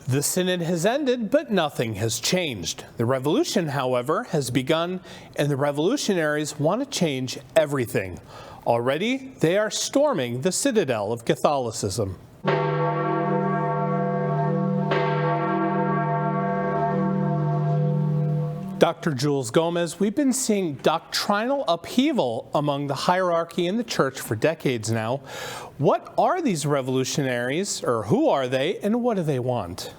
The synod has ended, but nothing has changed. The revolution, however, has begun, and the revolutionaries want to change everything. Already, they are storming the citadel of Catholicism. Dr. Jules Gomes, we've been seeing doctrinal upheaval among the hierarchy in the church for decades now. What are these revolutionaries, or who are they, and what do they want?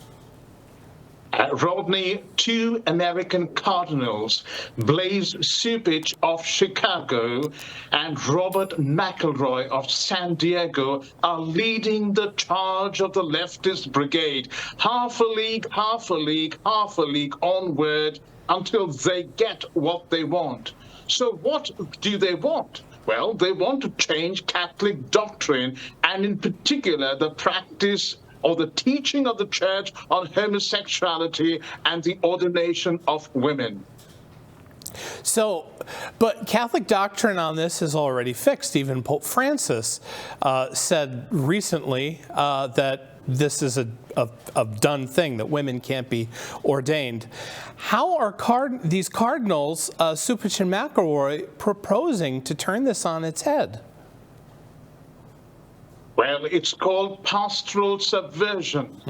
Rodney, two American Cardinals, Blase Cupich of Chicago and Robert McElroy of San Diego, are leading the charge of the leftist brigade. Half a league, half a league, half a league onward until they get what they want. So what do they want? Well, they want to change Catholic doctrine, and in particular the practice or the teaching of the church on homosexuality and the ordination of women. So, but Catholic doctrine on this is already fixed. Even Pope Francis said recently that this is a done thing, that women can't be ordained. How are these cardinals, Cupich and McElroy, proposing to turn this on its head? Well, it's called pastoral subversion.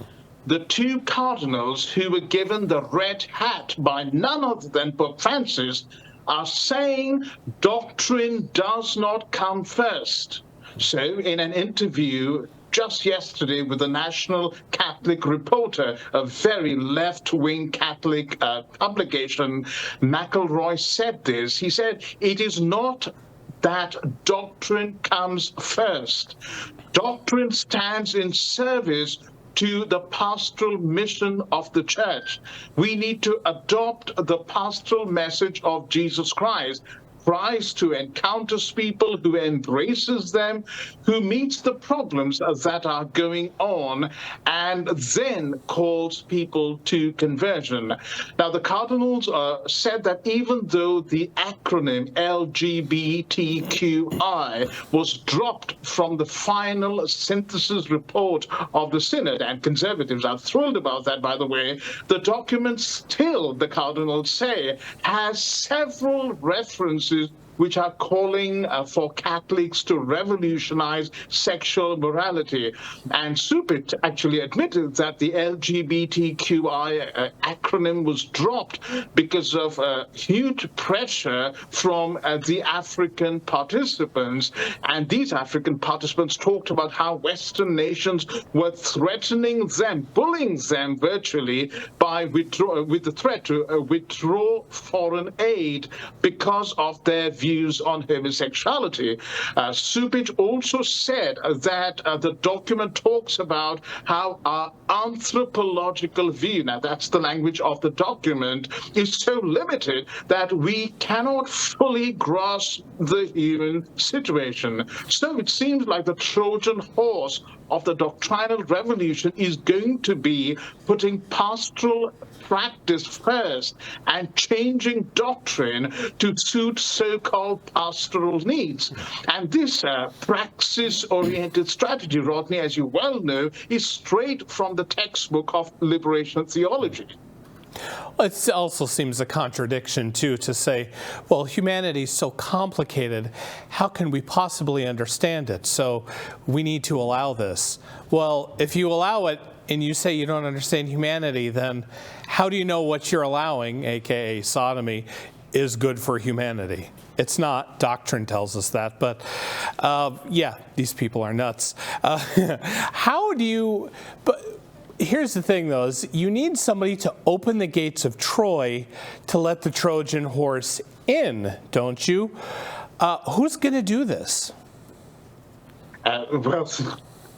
The two cardinals who were given the red hat by none other than Pope Francis are saying doctrine does not come first. So in an interview just yesterday with the National Catholic Reporter, a very left-wing Catholic publication, McElroy said this. He said, "It is not that doctrine comes first. Doctrine stands in service to the pastoral mission of the church. We need to adopt the pastoral message of Jesus Christ who encounters people, who embraces them, who meets the problems that are going on, and then calls people to conversion." Now, the Cardinals said that even though the acronym LGBTQI was dropped from the final synthesis report of the Synod, and conservatives are thrilled about that, by the way, the document still, the Cardinals say, has several references which are calling for Catholics to revolutionize sexual morality. And Cupich actually admitted that the LGBTQI acronym was dropped because of huge pressure from the African participants. And these African participants talked about how Western nations were threatening them, bullying them virtually with the threat to withdraw foreign aid because of their views on homosexuality. Cupich also said that the document talks about how our anthropological view, now that's the language of the document, is so limited that we cannot fully grasp the human situation. So it seems like the Trojan horse of the doctrinal revolution is going to be putting pastoral practice first and changing doctrine to suit so-called pastoral needs. And this praxis-oriented strategy, Rodney, as you well know, is straight from the textbook of liberation theology. It also seems a contradiction, too, to say, well, humanity is so complicated, how can we possibly understand it? So we need to allow this. Well, if you allow it and you say you don't understand humanity, then how do you know what you're allowing, aka sodomy, is good for humanity? It's not. Doctrine tells us that. But yeah, these people are nuts. Here's the thing, though, is you need somebody to open the gates of Troy to let the Trojan horse in, don't you? Who's going to do this? Well,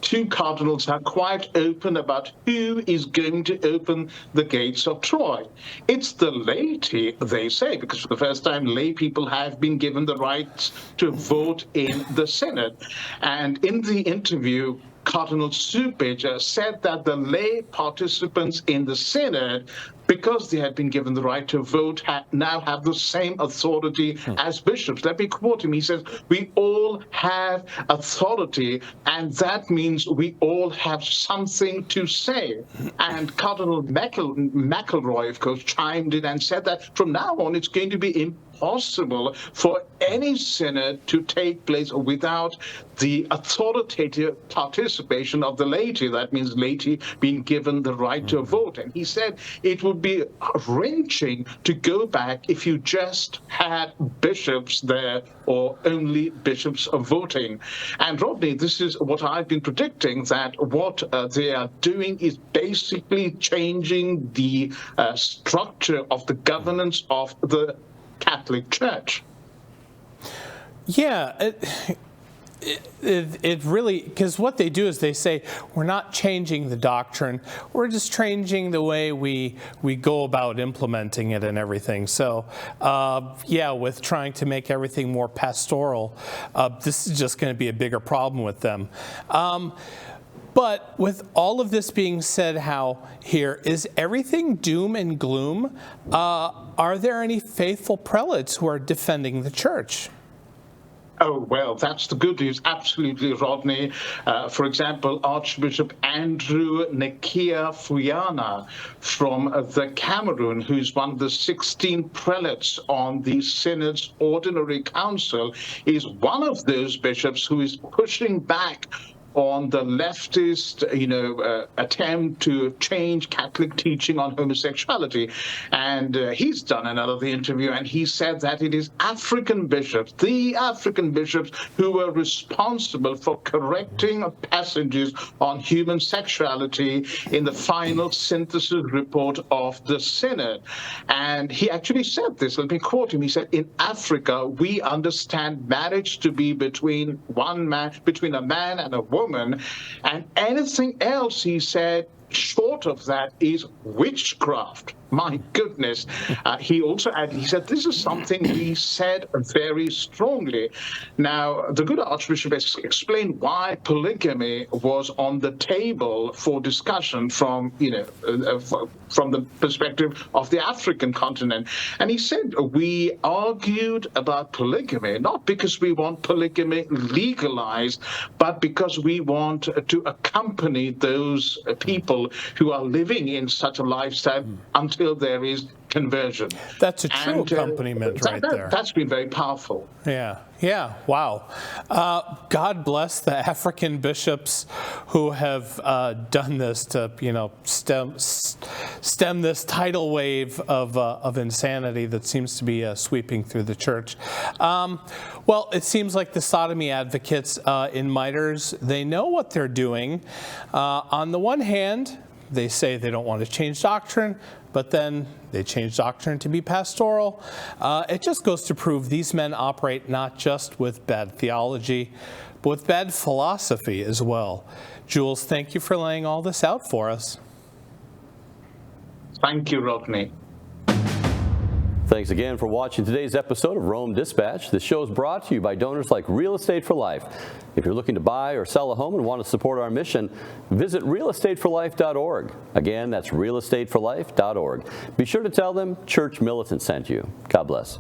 two cardinals are quite open about who is going to open the gates of Troy. It's the laity, they say, because for the first time, lay people have been given the right to vote in the Synod. And in the interview, Cardinal Cupich said that the lay participants in the synod, because they had been given the right to vote, now have the same authority as bishops. Let me quote him. He says, "We all have authority, and that means we all have something to say." And Cardinal McElroy, of course, chimed in and said that from now on it's going to be impossible for any synod to take place without the authoritative participation of the laity. That means laity being given the right to vote. And he said it would be wrenching to go back if you just had bishops there or only bishops voting. And Rodney, this is what I've been predicting, that what they are doing is basically changing the structure of the governance of the Catholic Church. Yeah, it really, because what they do is they say, we're not changing the doctrine, we're just changing the way we go about implementing it and everything. So, yeah, with trying to make everything more pastoral, this is just going to be a bigger problem with them. But with all of this being said, is everything doom and gloom? Are there any faithful prelates who are defending the church? Oh, well, that's the good news. Absolutely, Rodney. For example, Archbishop Andrew Nekia Fuyana from the Cameroon, who's one of the 16 prelates on the Synod's Ordinary Council, is one of those bishops who is pushing back on the leftist, attempt to change Catholic teaching on homosexuality. And he's done another interview, and he said that it is African bishops, the African bishops, who were responsible for correcting passages on human sexuality in the final synthesis report of the Synod. And he actually said this, let me quote him. He said, "In Africa, we understand marriage to be between a man and a woman, and anything else," he said, "short of that is witchcraft." My goodness. He also added, he said, this is something we said very strongly. Now, the good Archbishop has explained why polygamy was on the table for discussion from the perspective of the African continent. And he said, we argued about polygamy, not because we want polygamy legalized, but because we want to accompany those people who are living in such a lifestyle until there is conversion. That's a true accompaniment right there. That's been very powerful. Yeah, wow. God bless the African bishops who have done this to, stem this tidal wave of insanity that seems to be sweeping through the church. Well, it seems like the sodomy advocates in Miters, they know what they're doing. On the one hand, they say they don't want to change doctrine, but then they change doctrine to be pastoral. It just goes to prove these men operate not just with bad theology, but with bad philosophy as well. Jules, thank you for laying all this out for us. Thank you, Rodney. Thanks again for watching today's episode of Rome Dispatch. This show is brought to you by donors like Real Estate for Life. If you're looking to buy or sell a home and want to support our mission, visit realestateforlife.org. Again, that's realestateforlife.org. Be sure to tell them Church Militant sent you. God bless.